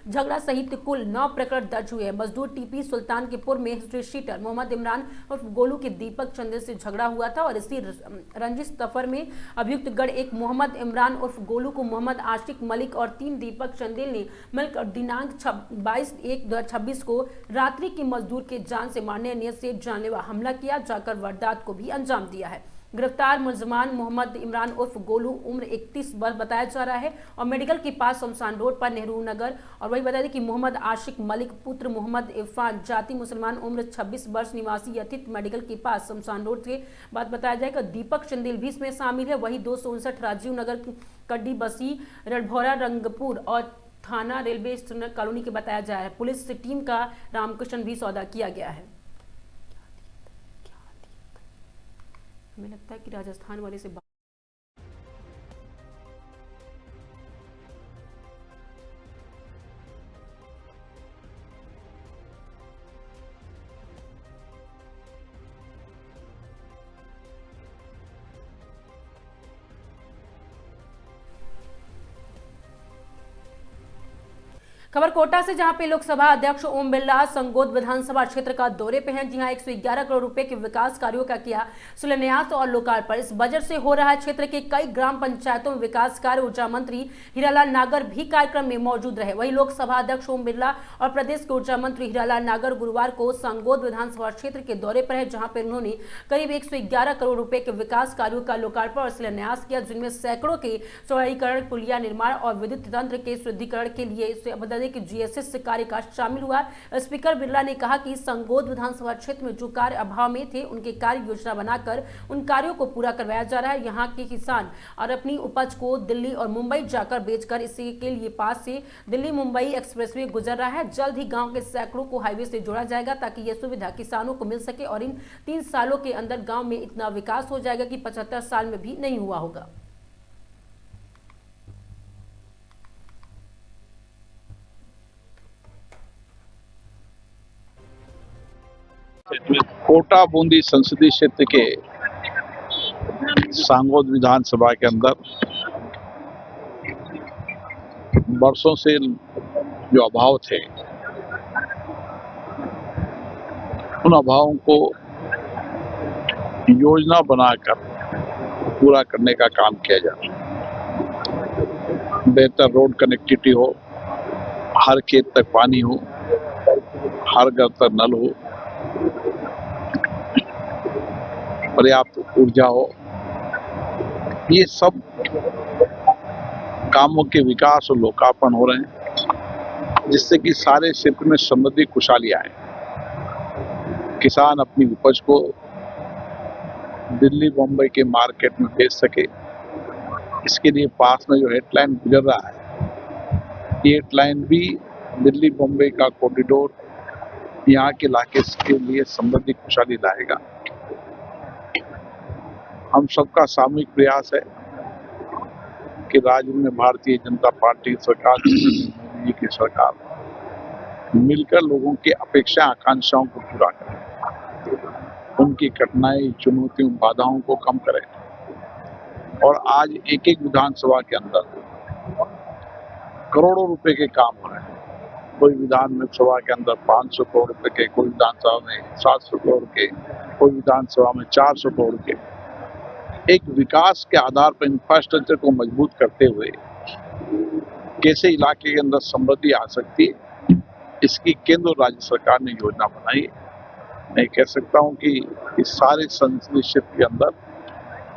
झगड़ा सहित कुल 9 प्रकरण दर्ज हुए हैं। मजदूर टीपी सुल्तानपुर में हिस्ट्री शीटर मोहम्मद इमरान और गोलू के दीपक चंदेल से झगड़ा हुआ था और इसी रंजिश सफर में अभियुक्त गढ़ एक मोहम्मद इमरान उर्फ गोलू को मोहम्मद आशिक मलिक और 3 दीपक चंदेल ने मिलकर दिनांक 22/1/2026 को रात्रि की मजदूर के जान से मारने नियत से जानलेवा हमला किया जाकर वारदात को भी अंजाम दिया है। गिरफ्तार मुलजमान मोहम्मद इमरान उर्फ गोलू उम्र 31 वर्ष बताया जा रहा है और मेडिकल के पास शमशान रोड पर नेहरू नगर। और वही बता दें कि मोहम्मद आशिक मलिक पुत्र मोहम्मद इरफान जाति मुसलमान उम्र 26 वर्ष निवासी यथित मेडिकल के पास शमशान रोड से बात बताया जाएगा। दीपक चंदेल भी इसमें शामिल है। वही 259 राजीव नगर कड्डी बसी रणभौरा रंगपुर और थाना रेलवे कॉलोनी के बताया जा रहा है। पुलिस टीम का रामकृष्ण भी सौदा किया गया है। हमें लगता है कि राजस्थान वाले से खबर कोटा से, जहां पे लोकसभा अध्यक्ष ओम बिरला संगोद विधानसभा क्षेत्र का दौरे पे हैं। जी हां, 111 करोड़ रुपए के विकास कार्यों का किया शिलान्यास और लोकार्पण। इस बजट से हो रहा है क्षेत्र के कई ग्राम पंचायतों में विकास कार्य। ऊर्जा मंत्री हीरालाल नागर भी कार्यक्रम में मौजूद रहे। वही लोकसभा अध्यक्ष ओम बिरला और प्रदेश के ऊर्जा मंत्री हीरालाल नागर गुरुवार को संगोद विधानसभा क्षेत्र के दौरे पर है, जहां पर उन्होंने करीब 111 करोड़ रुपए के विकास कार्यों का लोकार्पण और शिलान्यास किया, जिनमें सैकड़ों के चौड़ीकरण, पुलिया निर्माण और विद्युत तंत्र के सुदृढ़ीकरण के लिए कि जीएसएस कार्य का शामिल हुआ। स्पीकर बिरला ने कहा कि संगोद विधानसभा क्षेत्र में जो कार्य अभाव में थे, उनके कार्य योजना बनाकर उन कार्यों को पूरा करवाया जा रहा है। यहाँ के किसान और अपनी उपज को दिल्ली और मुंबई जाकर बेचकर इसी के लिए पास से दिल्ली मुंबई एक्सप्रेसवे गुजर रहा है। जल्द ही गांव के सैकड़ों को हाईवे से जोड़ा जाएगा ताकि यह सुविधा किसानों को मिल सके और इन 3 सालों के अंदर गाँव में इतना विकास हो जाएगा कि 75 साल में भी नहीं हुआ होगा। कोटा बूंदी संसदीय क्षेत्र के सांगोद विधानसभा के अंदर वर्षों से जो अभाव थे, उन अभावों को योजना बनाकर पूरा करने का काम किया जाए। बेहतर रोड कनेक्टिविटी हो, हर खेत तक पानी हो, हर घर तक नल हो, पर्याप्त ऊर्जा हो, ये सब कामों के विकास और लोकार्पण हो रहे हैं, जिससे कि सारे क्षेत्र में समृद्धि खुशहाली आए। किसान अपनी उपज को दिल्ली मुंबई के मार्केट में बेच सके, इसके लिए पास में जो हेडलाइन गुजर रहा है, ये हेडलाइन भी दिल्ली मुंबई का कॉरिडोर यहाँ के इलाके के लिए समृद्धि खुशहाली लाएगा। हम सबका सामूहिक प्रयास है कि राज्य में भारतीय जनता पार्टी सरकार, मोदी की सरकार मिलकर लोगों की अपेक्षा आकांक्षाओं को पूरा करे, उनकी कठिनाई, चुनौतियों, बाधाओं को कम करे। और आज एक एक विधानसभा के अंदर करोड़ों रुपए के काम हो रहे हैं। कोई विधानसभा के अंदर 500 करोड़ रुपए के, कोई विधानसभा में 700 करोड़ के, कोई विधानसभा में 400 करोड़ के। एक विकास के आधार पर इंफ्रास्ट्रक्चर को मजबूत करते हुए कैसे इलाके के अंदर समृद्धि आ सकती है, इसकी केंद्र और राज्य सरकार ने योजना बनाई। मैं कह सकता हूं कि इस सारे संसदीय क्षेत्र के अंदर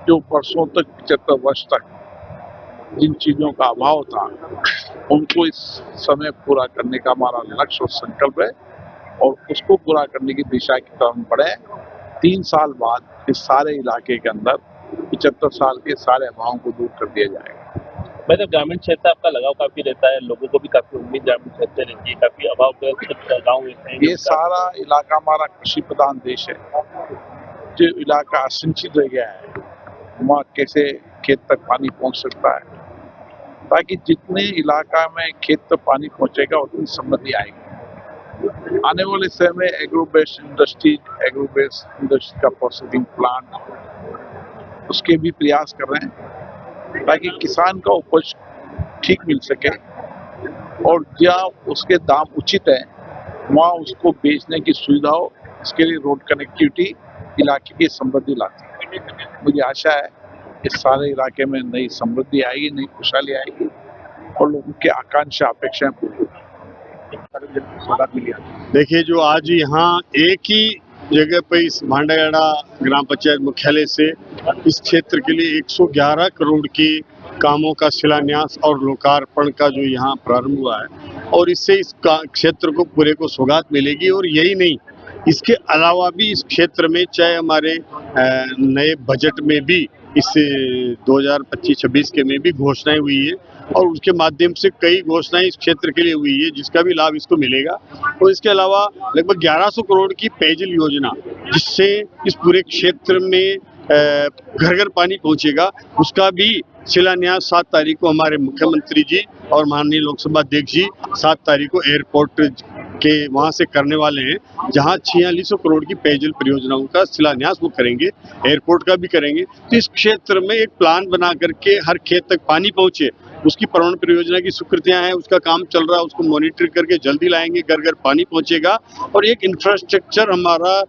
जो वर्षों तक 75 वर्ष तक जिन चीजों का अभाव था, उनको इस समय पूरा करने का हमारा लक्ष्य और संकल्प है और उसको पूरा करने की दिशा की तरफ बढ़े। 3 साल बाद इस सारे इलाके के अंदर 75 साल के सारे अभावों को दूर कर दिया जाएगा। मतलब ग्रामीण क्षेत्र आपका लगाव काफी रहता है, लोगों को भी काफी उम्मीद ग्रामीण क्षेत्र रहती है, काफी अभाव गाँव में। ये सारा इलाका हमारा कृषि प्रधान देश है। जो इलाका असिंचित रह गया है, वहाँ कैसे खेत तक पानी पहुँच सकता है, ताकि जितने इलाका में खेत तक पानी पहुँचेगा उतनी समृद्धि आएगी। आने वाले समय में एग्रो बेस्ड इंडस्ट्री का प्रोसेसिंग प्लांट, उसके भी प्रयास कर रहे हैं ताकि किसान का उपज ठीक मिल सके और जहाँ उसके दाम उचित है वहाँ उसको बेचने की सुविधा हो, इसके लिए रोड कनेक्टिविटी इलाके की समृद्धि लाती है। मुझे आशा है इस सारे इलाके में नई समृद्धि आएगी, नई खुशहाली आएगी और लोगों की आकांक्षा अपेक्षाएं पूरी होगी। देखिए, जो आज यहाँ एक ही जगह पे इस भांडागढ़ा ग्राम पंचायत मुख्यालय से इस क्षेत्र के लिए 111 करोड़ के कामों का शिलान्यास और लोकार्पण का जो यहाँ प्रारंभ हुआ है और इससे इस क्षेत्र को पूरे को सौगात मिलेगी। और यही नहीं, इसके अलावा भी इस क्षेत्र में चाहे हमारे नए बजट में भी इस 2025-26 के में भी घोषणाएं हुई है और उसके माध्यम से कई घोषणाएं इस क्षेत्र के लिए हुई है जिसका भी लाभ इसको मिलेगा। और इसके अलावा लगभग 1100 करोड़ की पेयजल योजना जिससे इस पूरे क्षेत्र में घर घर पानी पहुंचेगा, उसका भी शिलान्यास 7 तारीख को हमारे मुख्यमंत्री जी और माननीय लोकसभा अध्यक्ष जी 7 तारीख को एयरपोर्ट के वहां से करने वाले हैं, जहां 4600 करोड़ की पेयजल परियोजनाओं का शिलान्यास वो करेंगे, एयरपोर्ट का भी करेंगे। तो इस क्षेत्र में एक प्लान बना करके हर खेत तक पानी पहुंचे, उसकी परमाणु परियोजना की स्वीकृतियां हैं, उसका काम चल रहा है, उसको मॉनिटर करके जल्दी लाएंगे, घर घर पानी पहुंचेगा। और एक इंफ्रास्ट्रक्चर हमारा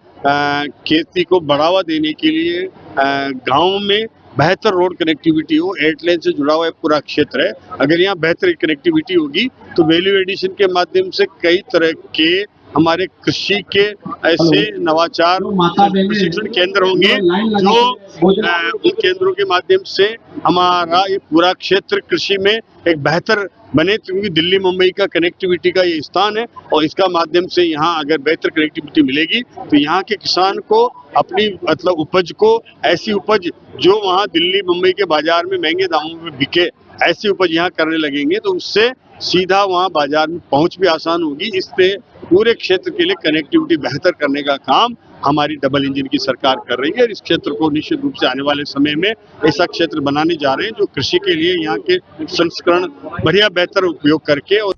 खेती को बढ़ावा देने के लिए गाँव में बेहतर रोड कनेक्टिविटी हो, एयरलाइन से जुड़ा हुआ पूरा क्षेत्र है। अगर यहाँ बेहतर कनेक्टिविटी होगी तो वैल्यू एडिशन के माध्यम से कई तरह के हमारे कृषि के ऐसे नवाचार प्रशिक्षण केंद्र होंगे जो उन केंद्रों के माध्यम से हमारा ये पूरा क्षेत्र कृषि में एक बेहतर बने, क्योंकि दिल्ली मुंबई का कनेक्टिविटी का ये स्थान है और इसका माध्यम से यहाँ अगर बेहतर कनेक्टिविटी मिलेगी तो यहाँ के किसान को अपनी मतलब उपज को, ऐसी उपज जो वहाँ दिल्ली मुंबई के बाजार में महंगे दामों में बिके, ऐसी उपज यहाँ करने लगेंगे तो उससे सीधा वहाँ बाजार में पहुँच भी आसान होगी। इससे पूरे क्षेत्र के लिए कनेक्टिविटी बेहतर करने का काम हमारी डबल इंजन की सरकार कर रही है और इस क्षेत्र को निश्चित रूप से आने वाले समय में ऐसा क्षेत्र बनाने जा रहे हैं जो कृषि के लिए यहाँ के संस्करण बढ़िया बेहतर उपयोग करके। और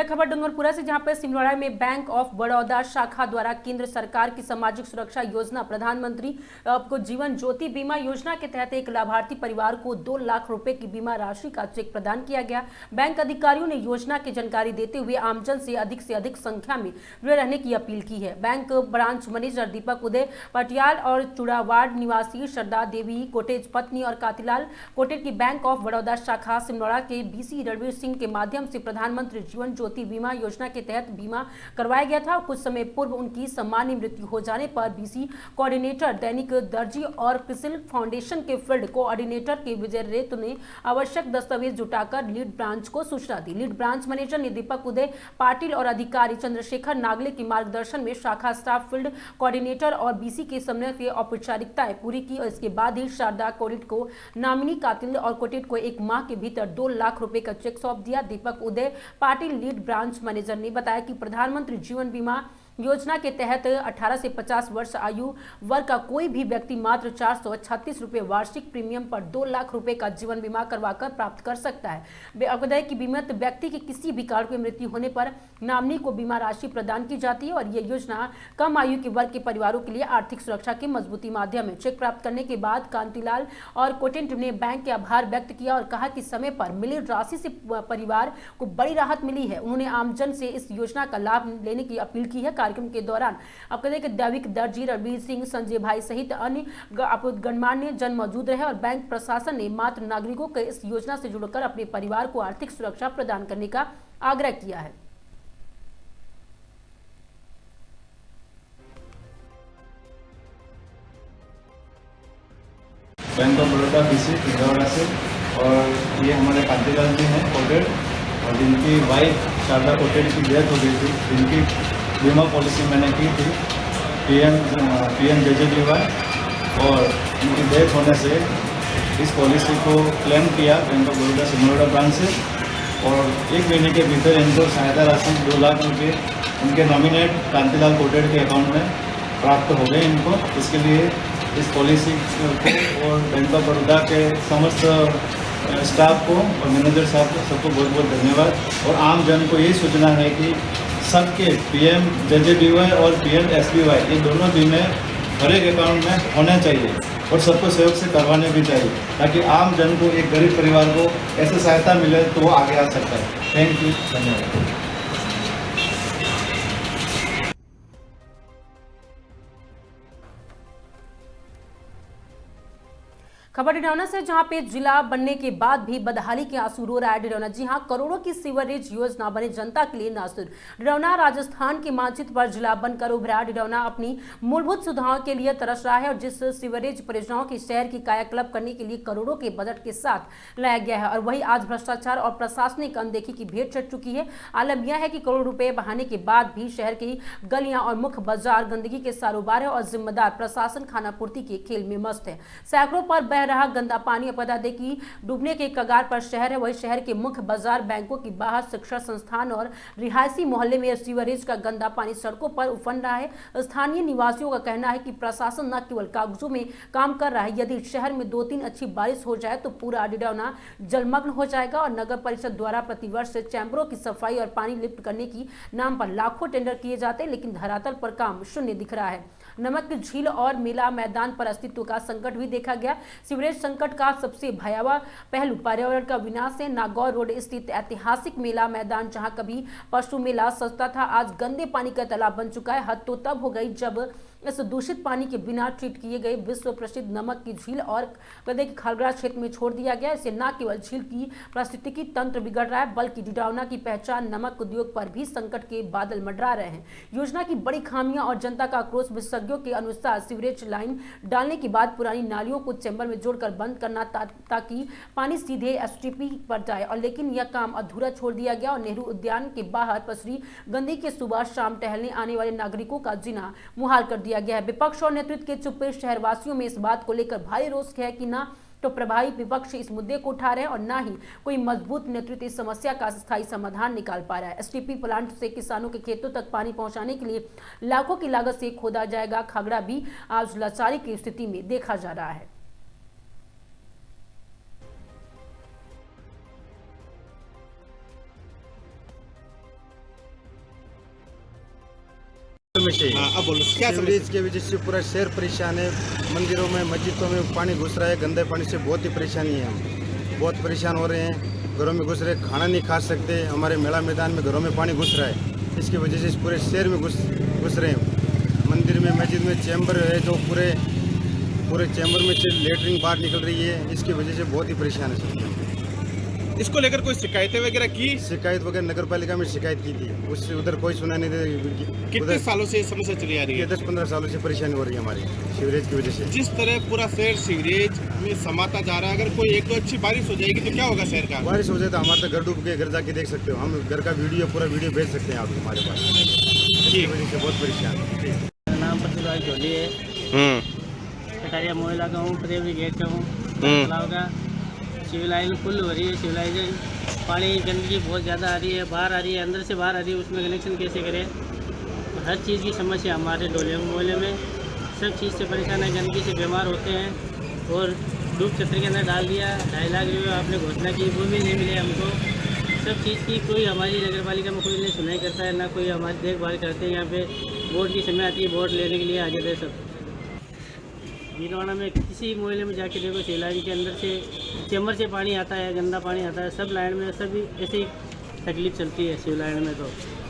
खबर डूंगरपुरा से, जहां पर सिमरोड़ा में बैंक ऑफ बड़ौदा शाखा द्वारा केंद्र सरकार की सामाजिक सुरक्षा योजना प्रधानमंत्री आपको जीवन ज्योति बीमा योजना के तहत एक लाभार्थी परिवार को 2 लाख रुपए की बीमा राशि का चेक प्रदान किया गया। बैंक अधिकारियों ने योजना की जानकारी देते हुए आमजन से अधिक संख्या में जुड़े रहने की अपील की है। बैंक ब्रांच मैनेजर दीपक उदय पटियाल और चुड़ावाड़ निवासी श्रद्धा देवी कोटेज पत्नी और कांतिलाल कोटेज की बैंक ऑफ बड़ौदा शाखा सिमरोड़ा के BC रणवीर सिंह के माध्यम से प्रधानमंत्री जीवन ज्योति बीमा योजना के तहत बीमा करवाया गया था। कुछ समय पूर्व उनकी सामान्य मृत्यु हो जाने पर BC कोऑर्डिनेटर दैनिक दर्जी और क्रिसिल फाउंडेशन के फील्ड कोऑर्डिनेटर के विजय रेत ने आवश्यक दस्तावेज जुटाकर लीड ब्रांच को सूचना दी। लीड ब्रांच मैनेजर ने दीपक उदय पाटिल और अधिकारी चंद्रशेखर नागले के मार्गदर्शन में शाखा स्टाफ, फील्ड कोऑर्डिनेटर और BC के समन्वय की औपचारिकताएं पूरी की और इसके बाद ही शारदा कोटेट को नामिनी कातिल और कोटेट को 1 माह के भीतर 2 लाख रुपए का चेक सौंप दिया। दीपक उदय पाटिल लीड ब्रांच मैनेजर ने बताया कि प्रधानमंत्री जीवन बीमा योजना के तहत 18 से 50 वर्ष आयु वर्ग का कोई भी व्यक्ति मात्र 436 रुपए वार्षिक प्रीमियम पर 2 लाख रुपए का जीवन बीमा करवाकर प्राप्त कर सकता है। आपको बताया कि बीमित व्यक्ति की किसी भी कारण की मृत्यु होने पर नामिनी को बीमा राशि प्रदान की जाती है और यह योजना कम आयु के वर्ग के परिवारों के लिए आर्थिक सुरक्षा के मजबूती माध्यम है। चेक प्राप्त करने के बाद कांतिलाल और कोटेंट ने बैंक के आभार व्यक्त किया और कहा कि समय पर मिली राशि से परिवार को बड़ी राहत मिली है। उन्होंने आमजन से इस योजना का लाभ लेने की अपील की है। कार्यक्रम के दौरान आपको देखें कि दैविक दर्जी, रणवीर सिंह, संजय भाई सहित अन्य गणमान्य जन मौजूद रहे और बैंक प्रशासन ने मात्र नागरिकों को इस योजना से जुड़कर अपने परिवार को आर्थिक सुरक्षा प्रदान करने का आग्रह किया है। बैंक ऑफ बड़ौदा BC सिमरोड़ा से, और ये हमारे कांतिलाल जी हैं कोटेड, और जिनकी वाइफ शारदा कोटेड की डेथ हो गई थी, जिनकी बीमा पॉलिसी मैंने की थी PM-JJBY, और उनकी डेथ होने से इस पॉलिसी को क्लेम किया बैंक ऑफ बड़ौदा सिमरोड़ा ब्रांच से, और 1 महीने के भीतर इनको सहायता राशि 2 लाख रुपये उनके नॉमिनेट कांतिलाल कोटेड के अकाउंट में प्राप्त हो गए इनको। इसके लिए इस पॉलिसी को और बैंक ऑफ बड़ौदा के समस्त स्टाफ को और मैनेजर साहब को सबको बहुत बहुत धन्यवाद। और आम जन को यही सूचना है कि सबके PM-JJBY और PM-SBY ये दोनों बीमे हर एक अकाउंट में होने चाहिए। और सबको सहयोग से करवाने भी चाहिए, ताकि आम जन को, एक गरीब परिवार को ऐसे सहायता मिले तो वो आगे आ सकता है। थैंक यू, धन्यवाद। खबर डिडौना से, जहां पे जिला बनने के बाद भी बदहाली के आंसू रो रहा है डिडौना। जी हां, करोड़ों की सीवरेज योजना बने जनता के लिए नासुर। डिडौना राजस्थान के मानचित्र पर जिला बनकर उभरा। डिडौना अपनी मूलभूत सुविधाओं के लिए तरस रहा है और जिस सीवरेज परियोजनाओं की शहर की कायाकल्प करने के लिए करोड़ों के बजट के साथ लाया गया है, और वही आज भ्रष्टाचार और प्रशासनिक अनदेखी की भेंट चढ़ चुकी है। आलम यह है कि करोड़ रुपए बहाने के बाद भी शहर की गलियां और मुख्य बाजार गंदगी के सारोबार है और जिम्मेदार प्रशासन खानापूर्ति के खेल में मस्त है। सैकड़ों पर बह रहा गंदा पानी, बता दें कि डूबने के कगार पर शहर है। वही शहर के मुख्य बाजार, बैंकों की बाहर, शिक्षा संस्थान और रिहायशी मोहल्ले में सीवरेज का गंदा पानी सड़कों पर उफन रहा है। स्थानीय निवासियों का कहना है कि प्रशासन न केवल कागजों में काम कर रहा है, यदि शहर में 2-3 अच्छी बारिश हो जाए तो पूरा डिडौना जलमग्न हो जाएगा। और नगर परिषद द्वारा प्रतिवर्ष चैम्बरों की सफाई और पानी लिफ्ट करने की नाम पर लाखों टेंडर किए जाते हैं, लेकिन धरातल पर काम शून्य दिख रहा है। नमक झील और मेला मैदान पर अस्तित्व का संकट भी देखा गया। सीवरेज संकट का सबसे भयावह पहलू पर्यावरण का विनाश है। नागौर रोड स्थित ऐतिहासिक मेला मैदान, जहां कभी पशु मेला सस्ता था, आज गंदे पानी का तालाब बन चुका है। हद तो तब हो गई जब इस दूषित पानी के बिना ट्रीट किए गए विश्व प्रसिद्ध नमक की झील और कदे की खालग्रास क्षेत्र में छोड़ दिया गया। इससे न केवल झील की पारिस्थितिकी तंत्र बिगड़ रहा है, बल्कि डिडौना की पहचान नमक उद्योग पर भी संकट के बादल मंडरा रहे हैं। योजना की बड़ी खामियां और जनता का आक्रोश। विशेषज्ञों के अनुसार सीवरेज लाइन डालने के बाद पुरानी नालियों को चैम्बर में जोड़कर बंद करना ताकि पानी सीधे एसटीपी पर जाए, और लेकिन यह काम अधूरा छोड़ दिया गया और नेहरू उद्यान के बाहर पसरी गंदगी के सुबह शाम टहलने आने वाले नागरिकों का जीना मुहाल कर दिया गया है। विपक्ष और नेतृत्व के चुप्पे शहरवासियों में इस बात को लेकर भारी रोष है कि ना तो प्रभावी विपक्ष इस मुद्दे को उठा रहे हैं और ना ही कोई मजबूत नेतृत्व इस समस्या का स्थायी समाधान निकाल पा रहा है। एसटीपी प्लांट से किसानों के खेतों तक पानी पहुंचाने के लिए लाखों की लागत से खोदा जाएगा खागड़ा भी आज लाचारी की स्थिति में देखा जा रहा है। अब बोलो क्या सीवरेज की वजह से पूरा शहर परेशान है। मंदिरों में, मस्जिदों में पानी घुस रहा है। गंदे पानी से बहुत ही परेशानी है। हम बहुत परेशान हो रहे हैं। घरों में घुस रहे, खाना नहीं खा सकते। हमारे मेला मैदान में घरों में पानी घुस रहा है। इसकी वजह से पूरे शहर में घुस रहे हैं। मंदिर में, मस्जिद में चैम्बर है जो पूरे चैम्बर में से लेटरिन बाहर निकल रही है। इसकी वजह से बहुत ही परेशान है सब। इसको लेकर कोई शिकायतें वगैरह की? शिकायत वगैरह नगर पालिका में शिकायत की थी, उससे उधर कोई सुना नहीं दे। कितने सालों से ये समस्या चली आ रही है? 10-15 सालों से परेशानी हो रही है हमारी सीवरेज की वजह से। जिस तरह पूरा शहर सीवरेज में समाता जा रहा है, अगर कोई 1-2 अच्छी बारिश हो जाएगी तो क्या होगा शहर का? बारिश हो जाए तो हमारा तो घर डूब के, घर जाके देख सकते हो। हम घर का पूरा वीडियो भेज सकते हैं आप हमारे पास। इसकी वजह से बहुत परेशान। मेरा नाम पृथ्वीराज जोली है। कटारिया मोहल्ला का हूँ, प्रेमरी गेट का हूँ। तालाब का सिविल लाइन फुल हो रही है। सिविल लाइन पानी गंदगी बहुत ज़्यादा आ रही है, बाहर आ रही है, अंदर से बाहर आ रही है। उसमें कनेक्शन कैसे करें? तो हर चीज़ की समस्या हमारे डोलिया मोहल्ले में। सब चीज़ से परेशान है, गंदगी से बीमार होते हैं। और डूब छतरी के अंदर डाल दिया। 2.5 लाख रुपये आपने घोषणा की, वो भी नहीं मिले हमको। सब चीज़ की कोई हमारी नगर पालिका में कोई नहीं सुनाई करता है, ना कोई हमारी देखभाल करते हैं। यहाँ पे वोट की समय आती है, वोट लेने के लिए आ जाते हैं सब। डिडौना में किसी मोहल्ले में जाके देखो, सिविल लाइन के अंदर से चैम्बर से पानी आता है, गंदा पानी आता है। सब लाइन में सभी ऐसी तकलीफ चलती है सिविल लाइन में। तो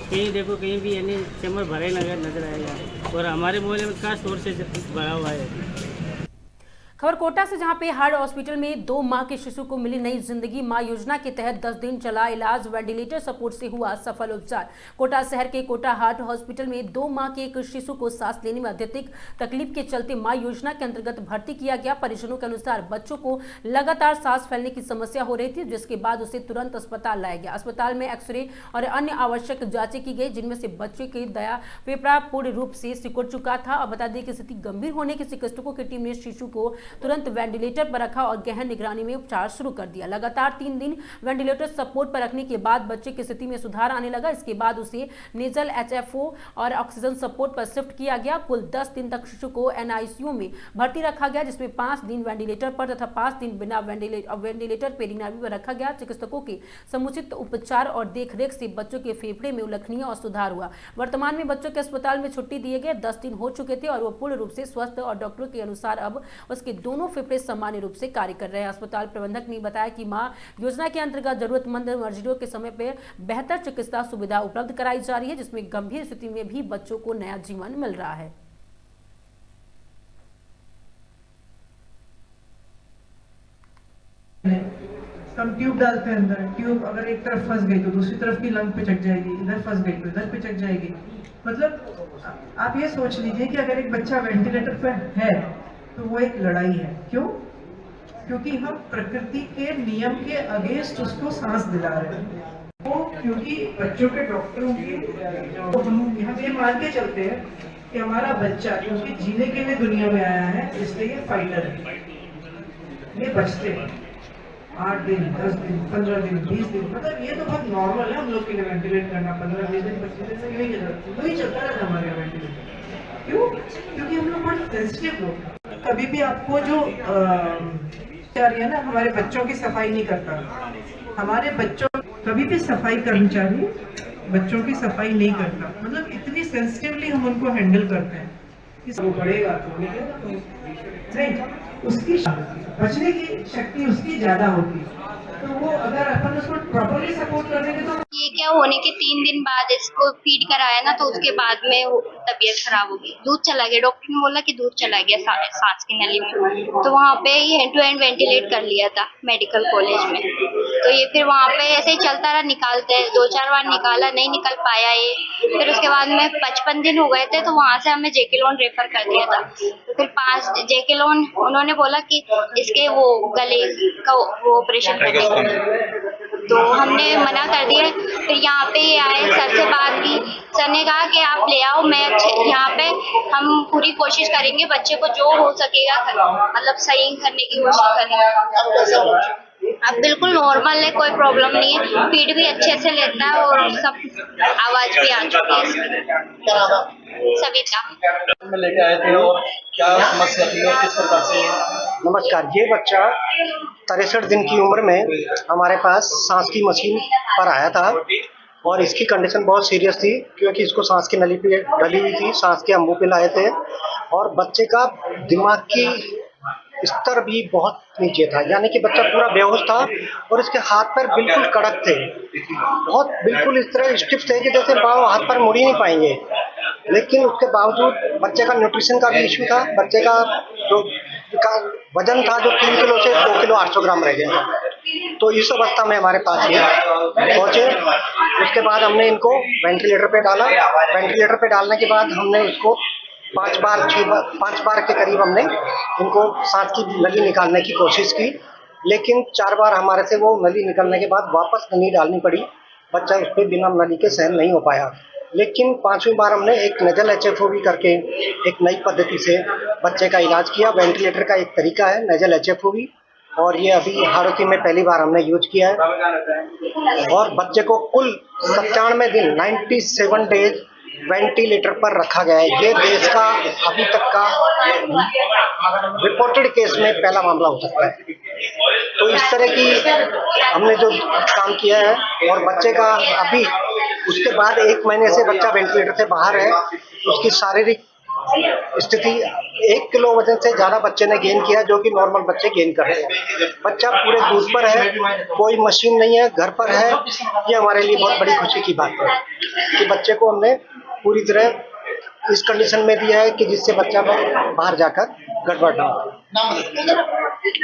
कहीं देखो, कहीं भी यानी चैम्बर भरे नजर आएगा, और हमारे मोहल्ले में खास तौर से भरा हुआ है। खबर कोटा से, जहां पे हार्ट हॉस्पिटल में 2 माह के शिशु को मिली नई जिंदगी। मां योजना के तहत 10 दिन चला इलाज, वेंटिलेटर सपोर्ट से हुआ सफल उपचार। कोटा शहर के कोटा हार्ट हॉस्पिटल में 2 माह के एक शिशु को सांस लेने में अत्यधिक तकलीफ के चलते मां योजना के अंतर्गत भर्ती किया गया। परिजनों के अनुसार बच्चों को लगातार सांस फैलने की समस्या हो रही थी, जिसके बाद उसे तुरंत अस्पताल लाया गया। अस्पताल में एक्सरे और अन्य आवश्यक जांचें की गई, जिनमें से बच्चे की दया फेफड़ा पूर्ण रूप से सिकुड़ चुका था। और बता दें कि स्थिति गंभीर होने के चिकित्सकों की टीम ने शिशु को तुरंत वेंटिलेटर पर रखा और गहन निगरानी में उपचार शुरू कर दिया। लगातार 3 दिन वेंटिलेटर सपोर्ट पर रखने के बाद बच्चे की स्थिति में सुधार आने लगा। इसके बाद उसे नेजल HFO और ऑक्सीजन सपोर्ट पर शिफ्ट किया गया। कुल 10 दिन तक शिशु को NICU में भर्ती रखा गया, जिसमें 5 दिन वेंटिलेटर पर तथा 5 दिन बिना वेंटिलेटर पर NIV पर रखा गया। चिकित्सकों के समुचित उपचार और देखरेख से बच्चों के फेफड़े में उल्लेखनीय और सुधार हुआ। वर्तमान में बच्चों के अस्पताल में छुट्टी दिए गए 10 दिन हो चुके थे और वो पूर्ण रूप से स्वस्थ, और डॉक्टरों के अनुसार अब उसके दोनों फेफड़े सामान्य रूप से कार्य कर रहे हैं। अस्पताल प्रबंधक ने बताया कि मां योजना के अंतर्गत जरूरतमंद मरीजों के समय पर बेहतर चिकित्सा सुविधा उपलब्ध कराई जा रही है, जिसमें गंभीर स्थिति में भी बच्चों को नया जीवन मिल रहा है। हम ट्यूब डालते हैं अंदर, ट्यूब अगर एक तरफ फंस गई तो दूसरी तरफ की लंग पे चढ़ जाएगी, इधर फंस गई तो इधर पे चढ़ जाएगी। मतलब आप ये सोच लीजिए कि अगर एक बच्चा वेंटिलेटर पे है तो वो एक लड़ाई है। क्यों? क्योंकि हम प्रकृति के नियम के अगेंस्ट उसको सांस दिला रहे हैं। तो क्योंकि बच्चों के डॉक्टरों की तो हम ये मान के चलते हैं कि हमारा बच्चा क्योंकि जीने के लिए दुनिया में आया है, इसलिए ये फाइटर है, ये बचते हैं 8 दिन 10 दिन 15 दिन 20 दिन, मतलब ये तो बहुत नॉर्मल है हम लोग के लिए वेंटिलेट करना। 15-20 दिन 25 दिन से यही चलता रहता हमारे वेंटिलेटर। क्यों? क्योंकि हम लोग बहुत सेंसिटिव लोग। कभी भी आपको जो है ना, हमारे बच्चों की सफाई नहीं करता, हमारे बच्चों कभी भी सफाई कर्मचारी बच्चों की सफाई नहीं करता। मतलब इतनी सेंसिटिवली हम उनको हैंडल करते हैं कि वो बढ़ेगा तो नहीं, उसकी बचने की शक्ति उसकी ज्यादा होती है। तो वो अगर अपन उसको प्रॉपर्ली सपोर्ट कर देंगे तो ये क्या होने के 3 दिन बाद इसको फीड कराया ना, तो उसके बाद में तबीयत खराब हो गई, दूध चला गया। डॉक्टर ने बोला कि दूध चला गया सांस की नली में। तो वहाँ पे ये एंड टू एंड वेंटिलेट कर लिया था मेडिकल कॉलेज में। तो ये फिर वहाँ पे ऐसे ही चलता रहा, निकालते 2-4 बार निकाला, नहीं निकल पाया ये। फिर उसके बाद में 55 दिन हो गए थे, तो वहाँ से हमें जेके लोन रेफर कर दिया था। तो फिर 5 जेके लोन उन्होंने बोला कि इसके वो गले का वो ऑपरेशन करने, तो हमने मना कर दिया। फिर यहाँ पे आए, सर से बात की, सर ने कहा कि आप ले आओ, मैं यहाँ पे हम पूरी कोशिश करेंगे बच्चे को जो हो सकेगा मतलब सही करने की कोशिश करेंगे। अब बिल्कुल नॉर्मल है, कोई प्रॉब्लम नहीं है, फीड भी अच्छे से लेता है और सब आवाज भी आ चुकी है इसकी। सविता में लेके आए थे और क्या समस्या थी और किस प्रकार से? नमस्कार, ये बच्चा 63 दिन की उम्र में हमारे पास सांस की मशीन पर आया था और इसकी कंडीशन बहुत सीरियस थी क्योंकि इसको सांस की नली पे डली हुई थी, सांस के अंबू पे लाए थे और बच्चे का दिमाग की स्तर भी बहुत नीचे था, यानी कि बच्चा पूरा बेहोश था और इसके हाथ पैर बिल्कुल कड़क थे, बहुत बिल्कुल इस तरह स्टिफ थे कि जैसे पाँव हाथ पैर मुड़ ही नहीं पाएंगे। लेकिन उसके बावजूद बच्चे का न्यूट्रिशन का भी इशू था, बच्चे का जो वजन था जो 3 किलो से 2 किलो 800 ग्राम रह गया। तो इस अवस्था में हमारे पास ये पहुँचे। उसके बाद हमने इनको वेंटिलेटर पे डाला। वेंटिलेटर पे डालने के बाद हमने उसको 5 बार के करीब हमने इनको सांस की नली निकालने की कोशिश की, लेकिन 4 बार हमारे से वो नली निकलने के बाद वापस नली डालनी पड़ी। बच्चा उस पर बिना नली के सहन नहीं हो पाया। लेकिन 5वीं बार हमने एक नजल HFOV करके एक नई पद्धति से बच्चे का इलाज किया। वेंटिलेटर का एक तरीका है नजल HFOV और ये अभी हाड़ोती में पहली बार हमने यूज किया है और बच्चे को कुल 97 दिन 97 डेज वेंटिलेटर पर रखा गया है। ये देश का अभी तक का रिपोर्टेड केस में पहला मामला हो सकता है। तो इस तरह की हमने जो काम किया है और बच्चे का अभी उसके बाद 1 महीने से बच्चा वेंटिलेटर से बाहर है। उसकी शारीरिक स्थिति 1 किलो वजन से ज़्यादा बच्चे ने गेन किया, जो कि नॉर्मल बच्चे गेन कर रहे हैं। बच्चा पूरे दूध पर है, कोई मशीन नहीं है, घर पर है। ये हमारे लिए बहुत बड़ी खुशी की बात है कि बच्चे को हमने पूरी तरह इस कंडीशन में दिया है कि जिससे बच्चा बाहर जाकर गड़बड़ ना हो।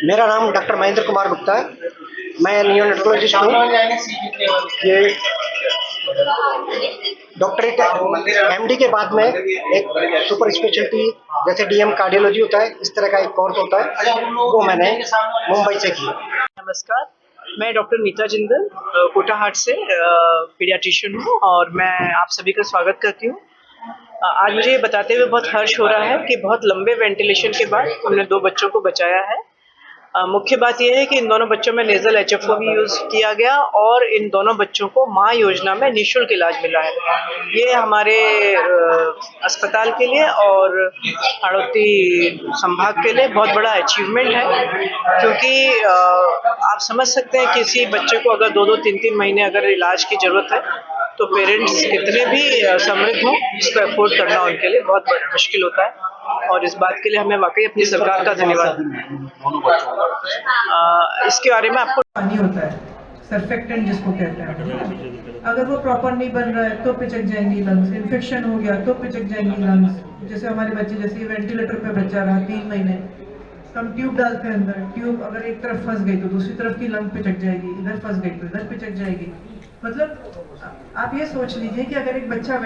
मेरा नाम डॉक्टर महेंद्र कुमार गुप्ता है, मैं नियोनेटोलॉजिस्ट हूँ। ये डॉक्टरेट MD के बाद में एक सुपर स्पेशलिटी जैसे DM कार्डियोलॉजी होता है, इस तरह का एक कोर्स होता है, वो मैंने मुंबई से किया। नमस्कार, मैं डॉक्टर नीता जिंदल कोटा हाट से पीडियाट्रिशियन हूँ और मैं आप सभी का स्वागत करती हूँ। आज मुझे ये बताते हुए बहुत हर्ष हो रहा है कि बहुत लंबे वेंटिलेशन के बाद हमने 2 बच्चों को बचाया है। मुख्य बात यह है कि इन दोनों बच्चों में नेजल HFOV यूज किया गया और इन दोनों बच्चों को माँ योजना में निःशुल्क इलाज मिला है। ये हमारे अस्पताल के लिए और हाड़ौती संभाग के लिए बहुत बड़ा अचीवमेंट है, क्योंकि आप समझ सकते हैं किसी बच्चे को अगर 2-2, 3-3 महीने अगर इलाज की जरूरत है तो पेरेंट्स कितने भी समृद्ध हों, इसको अफोर्ड करना उनके लिए बहुत मुश्किल होता है। और इस बात के लिए हमें वाकई अपनी सरकार का धन्यवाद। इसके बारे में आपको पानी होता है सर्फेक्टेंट जिसको कहते हैं, अगर वो प्रॉपर नहीं बन रहा है तो पिचक जाएंगी लंग्स, इन्फेक्शन हो गया तो पिचक जाएंगी लंग्स। जैसे हमारे बच्चे, जैसे वेंटिलेटर पे बच्चा रहा 3 महीने, हम ट्यूब डालते हैं अंदर, ट्यूब अगर एक तरफ फंस गई तो दूसरी तरफ की लंग पिचक जाएगी, इधर फंस गई तो इधर पिचक जाएगी। मतलब आप ये सोच लीजिए कि अगर एक बच्चा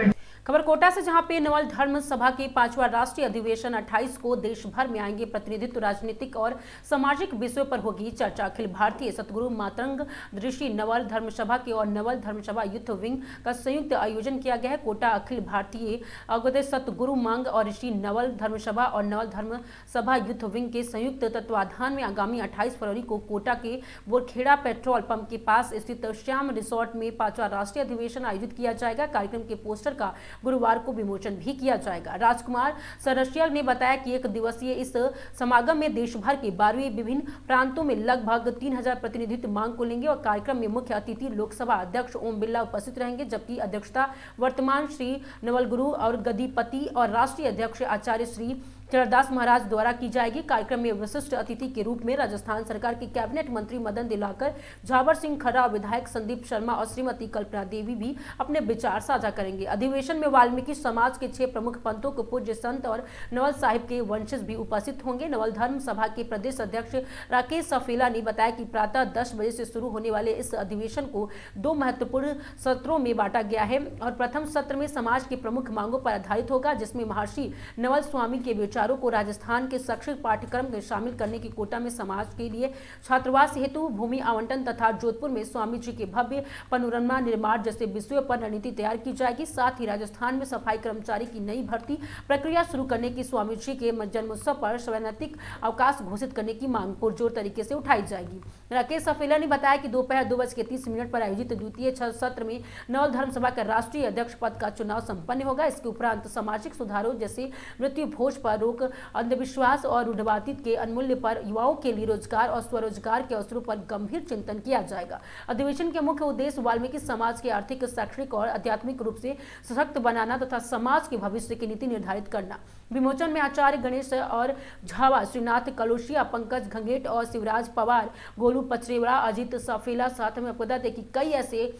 खबर कोटा से, जहां पे नवल धर्म सभा के 5वां राष्ट्रीय अधिवेशन 28 को देश भर में आएंगे प्रतिनिधित्व, राजनीतिक और सामाजिक विषयों पर होगी चर्चा। अखिल भारतीय सतगुरु मातंग ऋषि नवल धर्म सभा के और नवल धर्म सभा युद्ध विंग का संयुक्त आयोजन किया गया है। कोटा अखिल भारतीय अगुदे सतगुरु मांग और ऋषि नवल धर्म सभा और नवल धर्म सभा युद्ध विंग के संयुक्त तत्वाधान में आगामी 28 फरवरी को कोटा के बोरखेड़ा पेट्रोल पंप के पास स्थित श्याम रिसोर्ट में 5वां राष्ट्रीय अधिवेशन आयोजित किया जाएगा। कार्यक्रम के पोस्टर का गुरुवार को विमोचन भी किया जाएगा। राजकुमार सरसियल ने बताया कि 1 दिवसीय इस समागम में देश भर के 12 विभिन्न प्रांतों में लगभग 3000 प्रतिनिधित्व मांग को लेंगे और कार्यक्रम में मुख्य अतिथि लोकसभा अध्यक्ष ओम बिरला उपस्थित रहेंगे, जबकि अध्यक्षता वर्तमान श्री नवल गुरु और गदीपति और राष्ट्रीय अध्यक्ष आचार्य श्री चरणदास महाराज द्वारा की जाएगी। कार्यक्रम में विशिष्ट अतिथि के रूप में राजस्थान सरकार के कैबिनेट मंत्री मदन दिलाकर, झावर सिंह खर्रा, विधायक संदीप शर्मा और श्रीमती कल्पना देवी भी अपने विचार साझा करेंगे। अधिवेशन में वाल्मीकि समाज के 6 प्रमुख पंथों के पूज्य संत और नवल साहिब के वंशज भी उपस्थित होंगे। नवल धर्म सभा के प्रदेश अध्यक्ष राकेश सफेला ने बताया कि प्रातः 10 बजे से शुरू होने वाले इस अधिवेशन को 2 महत्वपूर्ण सत्रों में बांटा गया है और प्रथम सत्र में समाज की प्रमुख मांगों पर आधारित होगा, जिसमें महर्षि नवल स्वामी के विचारों को राजस्थान के शैक्षिक पाठ्यक्रम में शामिल करने की, कोटा में समाज के लिए छात्रावास हेतु भूमि आवंटन तथा जोधपुर में स्वामी जी के भव्य पनोरमा निर्माण जैसे विषयों पर रणनीति तैयार की जाएगी। साथ ही राजस्थान में सफाई कर्मचारी की नई भर्ती प्रक्रिया शुरू करने की, स्वामी जी के जन्मोत्सव पर स्वैच्छिक अवकाश घोषित करने की मांग पुरजोर तरीके से उठाई जाएगी। राकेश सफेला ने बताया कि दोपहर 2:30 पर आयोजित द्वितीय सत्र में नवल धर्म सभा का राष्ट्रीय अध्यक्ष पद का चुनाव संपन्न होगा। इसके उपरांत सामाजिक सुधारों जैसे मृत्यु भोज पर रोक, अंधविश्वास और रूढ़िवादिता के उन्मूलन पर, युवाओं के लिए रोजगार और स्वरोजगार के अवसरों पर गंभीर चिंतन किया जाएगा। अधिवेशन के मुख्य उद्देश्य वाल्मीकि समाज के आर्थिक, शैक्षणिक और आध्यात्मिक रूप से सशक्त बनाना तथा समाज के भविष्य की नीति निर्धारित करना। विमोचन में आचार्य गणेश और झावा, श्रीनाथ कलोशिया, पंकज घंगेट और शिवराज पवार, गोलू पचरेवड़ा, अजीत सफेला साथ में आपको बता दें कि कई ऐसे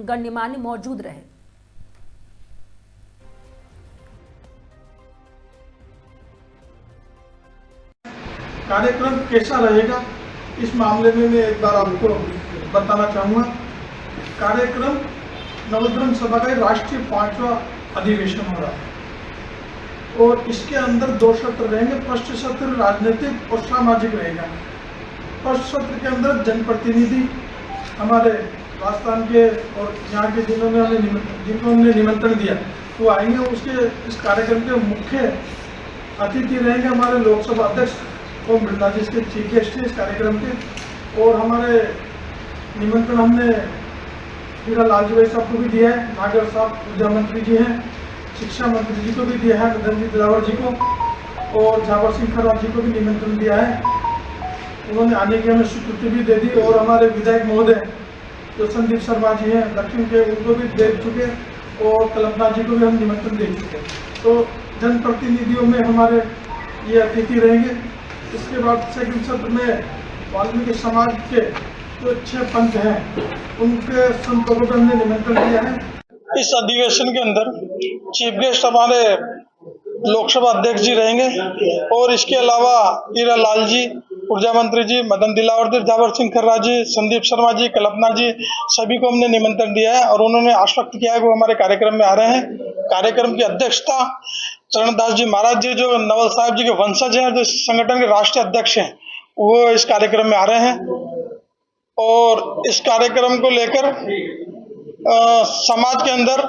गण्यमान्य मौजूद रहे। कार्यक्रम कैसा रहेगा इस मामले में मैं एक बार आपको बताना चाहूँगा। कार्यक्रम नवधर्म सभा का राष्ट्रीय 5वां अधिवेशन हो रहा है और इसके अंदर 2 सत्र रहेंगे। फर्स्ट सत्र राजनीतिक और सामाजिक रहेगा। फर्स्ट सत्र के अंदर जनप्रतिनिधि हमारे राजस्थान के और यहाँ के जिनको हमने निमंत्रण दिया वो आएंगे। उसके इस कार्यक्रम के मुख्य अतिथि रहेंगे हमारे लोकसभा अध्यक्ष ओम बिरला जी, इसके चीफ गेस्ट हैं इस कार्यक्रम के। और हमारे निमंत्रण हमने हीरा लालजी भाई साहब को भी दिया है, नागर साहब ऊर्जा मंत्री जी हैं, शिक्षा मंत्री जी को भी दिया है, मदन दिलावर जी को, और झावर सिंह खर्रा जी को भी निमंत्रण दिया है। उन्होंने आने की हमें स्वीकृति भी दे दी। और हमारे विधायक महोदय जो संदीप शर्मा जी हैं दक्षिण के, उनको भी दे चुके और कल्पना जी को भी हम निमंत्रण दे चुके। तो जनप्रतिनिधियों में हमारे ये अतिथि रहेंगे। इसके बाद सेकंड सत्र में वाल्मीकि समाज के जो 6 पंथ हैं उनके संतों को हमने निमंत्रण दिया है। इस अधिवेशन के अंदर चीफ गेस्ट हमारे लोकसभा अध्यक्ष जी रहेंगे और इसके अलावा हीरा लाल जी, ऊर्जा मंत्री जी, मदन दिलावर जी, झावर सिंह खर्रा जी, संदीप शर्मा जी, कल्पना जी, सभी को हमने निमंत्रण दिया है और उन्होंने आश्वस्त किया है कि वो हमारे कार्यक्रम में आ रहे हैं। कार्यक्रम की अध्यक्षता चरणदास जी महाराज जी, जो नवल साहिब जी के वंशज हैं, जो संगठन के राष्ट्रीय अध्यक्ष हैं, वो इस कार्यक्रम में आ रहे हैं। और इस कार्यक्रम को लेकर समाज के अंदर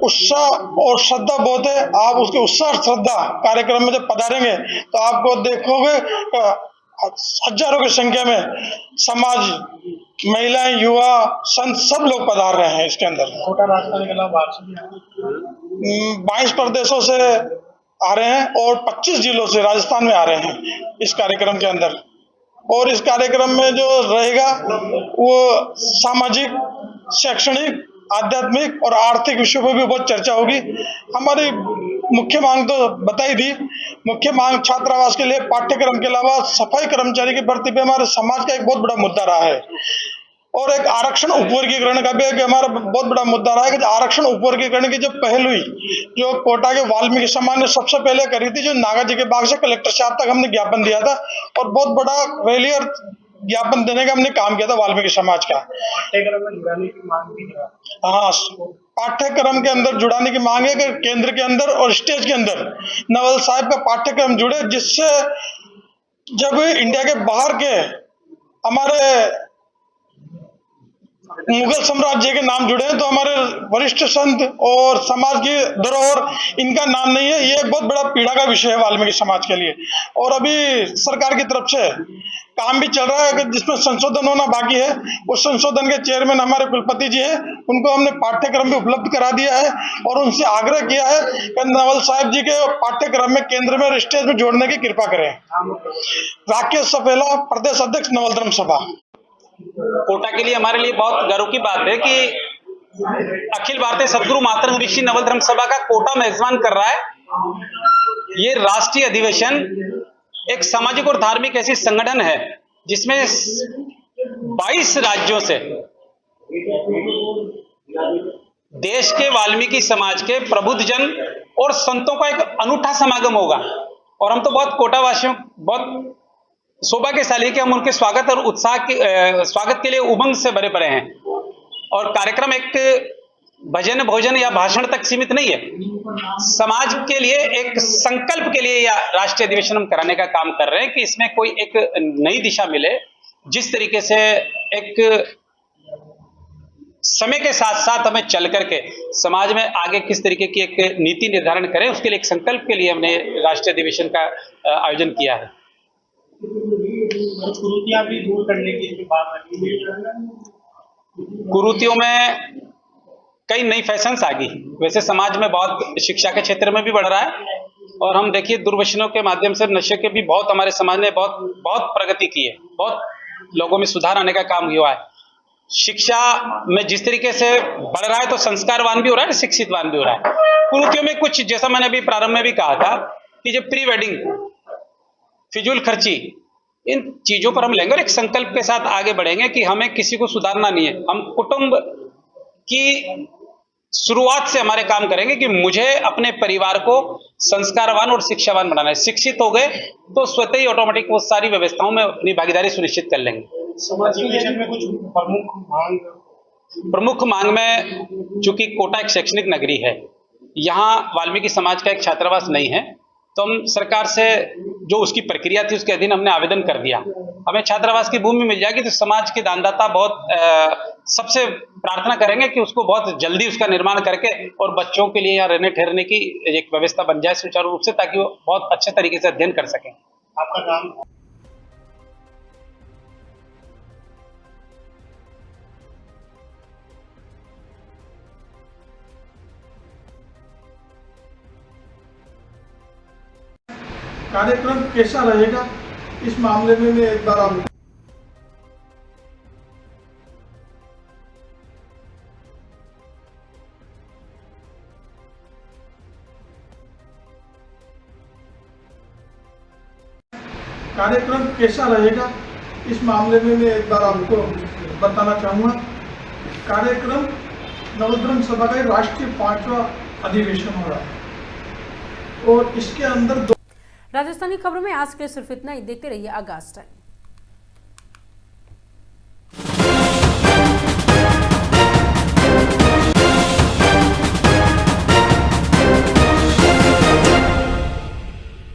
उत्साह और श्रद्धा बहुत है। आप उसके उत्साह श्रद्धा कार्यक्रम में जब पधारेंगे तो आपको देखोगे हजारों की संख्या में समाज, महिलाएं, युवा, संत सब लोग पधार रहे हैं इसके अंदर। कोटा राजस्थान के अलावा 22 प्रदेशों से आ रहे हैं और 25 जिलों से राजस्थान में आ रहे हैं इस कार्यक्रम के अंदर। और इस कार्यक्रम में जो रहेगा वो सामाजिक, शैक्षणिक, आध्यात्मिक और आर्थिक विषयों पर भी बहुत चर्चा होगी। हमारी मुख्य मांग तो बताई दी। मुख्य मांग छात्रावास के लिए पाठ्यक्रम के अलावा सफाई कर्मचारी की भर्ती पे हमारे समाज का एक बहुत बड़ा मुद्दा रहा है, और एक आरक्षण उपवर्गीकरण का भी एक हमारा बहुत बड़ा मुद्दा रहा है कि आरक्षण उपवर्गीकरण की जो पहल हुई, जो कोटा के वाल्मीकि समाज ने सबसे पहले करी थी, जो नागाजी के बाग से कलेक्टर साहब तक हमने ज्ञापन दिया था और बहुत बड़ा रैली और ज्ञापन देने का हमने काम किया था वाल्मीकि समाज का। पाठ्यक्रम में जुड़ाने की मांग भी है। हाँ, पाठ्यक्रम के अंदर जुड़ाने की मांग है कि केंद्र के अंदर और स्टेट के अंदर नवल साहिब का पाठ्यक्रम जुड़े, जिससे जब इंडिया के बाहर के हमारे मुगल साम्राज्य के नाम जुड़े हैं तो हमारे वरिष्ठ संत और समाज की धरोहर इनका नाम नहीं है। ये एक बहुत बड़ा पीड़ा का विषय है वाल्मीकि समाज के लिए, और अभी सरकार की तरफ से काम भी चल रहा है जिसमें संशोधन होना बाकी है। उस संशोधन के चेयरमैन हमारे कुलपति जी हैं, उनको हमने पाठ्यक्रम भी उपलब्ध करा दिया है और उनसे आग्रह किया है कि नवल साहिब जी के पाठ्यक्रम में केंद्र में और स्टेट में जोड़ने की कृपा करें। राकेश सफेला, प्रदेश अध्यक्ष नवल धर्म सभा। कोटा के लिए हमारे लिए बहुत गर्व की बात है कि अखिल भारतीय सदगुरु मातृ ऋषि नवल धर्म सभा का कोटा मेजबान कर रहा है। ये राष्ट्रीय अधिवेशन एक सामाजिक और धार्मिक ऐसी संगठन है जिसमें 22 राज्यों से देश के वाल्मीकि समाज के प्रबुद्धजन और संतों का एक अनूठा समागम होगा, और हम तो बहुत कोटा वासियों बहुत सौभाग्यशाली कि हम उनके स्वागत और उत्साह के स्वागत के लिए उमंग से भरे पड़े हैं। और कार्यक्रम एक भजन भोजन या भाषण तक सीमित नहीं है, समाज के लिए एक संकल्प के लिए या राष्ट्रीय अधिवेशन हम कराने का काम कर रहे हैं कि इसमें कोई एक नई दिशा मिले। जिस तरीके से एक समय के साथ साथ हमें चल करके समाज में आगे किस तरीके की एक नीति निर्धारण करें, उसके लिए एक संकल्प के लिए हमने राष्ट्रीय अधिवेशन का आयोजन किया है। कुरीतियां भी दूर करने की बात रखी है। कुरीतियों में कई नई फैशंस आ गई। वैसे समाज में बहुत शिक्षा के क्षेत्र में भी बढ़ रहा है, और हम देखिए दूरदर्शनों के माध्यम से नशे के भी बहुत हमारे समाज ने बहुत प्रगति की है, बहुत लोगों में सुधार आने का काम हुआ है। शिक्षा में जिस तरीके से बढ़ रहा है तो संस्कारवान भी हो रहा है, शिक्षितवान भी हो रहा है। कुरीतियों में कुछ, जैसा मैंने अभी प्रारंभ में भी कहा था कि जो प्री वेडिंग, फिजूल खर्ची, इन चीजों पर हम लेंगे और एक संकल्प के साथ आगे बढ़ेंगे कि हमें किसी को सुधारना नहीं है। हम कुटुंब की शुरुआत से हमारे काम करेंगे कि मुझे अपने परिवार को संस्कारवान और शिक्षावान बनाना है। शिक्षित हो गए तो स्वतः ही ऑटोमेटिक वो सारी व्यवस्थाओं में अपनी भागीदारी सुनिश्चित कर लेंगे। में कुछ प्रमुख मांग में, चूंकि कोटा एक शैक्षणिक नगरी है, यहाँ वाल्मीकि समाज का एक छात्रावास नहीं है, तो हम सरकार से जो उसकी प्रक्रिया थी उसके अधीन हमने आवेदन कर दिया। हमें छात्रावास की भूमि मिल जाएगी तो समाज के दानदाता बहुत सबसे प्रार्थना करेंगे कि उसको बहुत जल्दी उसका निर्माण करके और बच्चों के लिए यहाँ रहने ठहरने की एक व्यवस्था बन जाए सुचारू रूप से, ताकि वो बहुत अच्छे तरीके से अध्ययन कर सकें। आपका नाम? कार्यक्रम कैसा रहेगा इस मामले में मैं एक बार आपको कार्यक्रम कैसा रहेगा इस मामले में मैं एक बार आपको बताना चाहूँगा। कार्यक्रम नवोधर्म सभा का राष्ट्रीय 5वां अधिवेशन हो रहा है और इसके अंदर राजस्थानी खबरों में आज के सिर्फ इतना ही। देखते रहिए आगाज टाइम।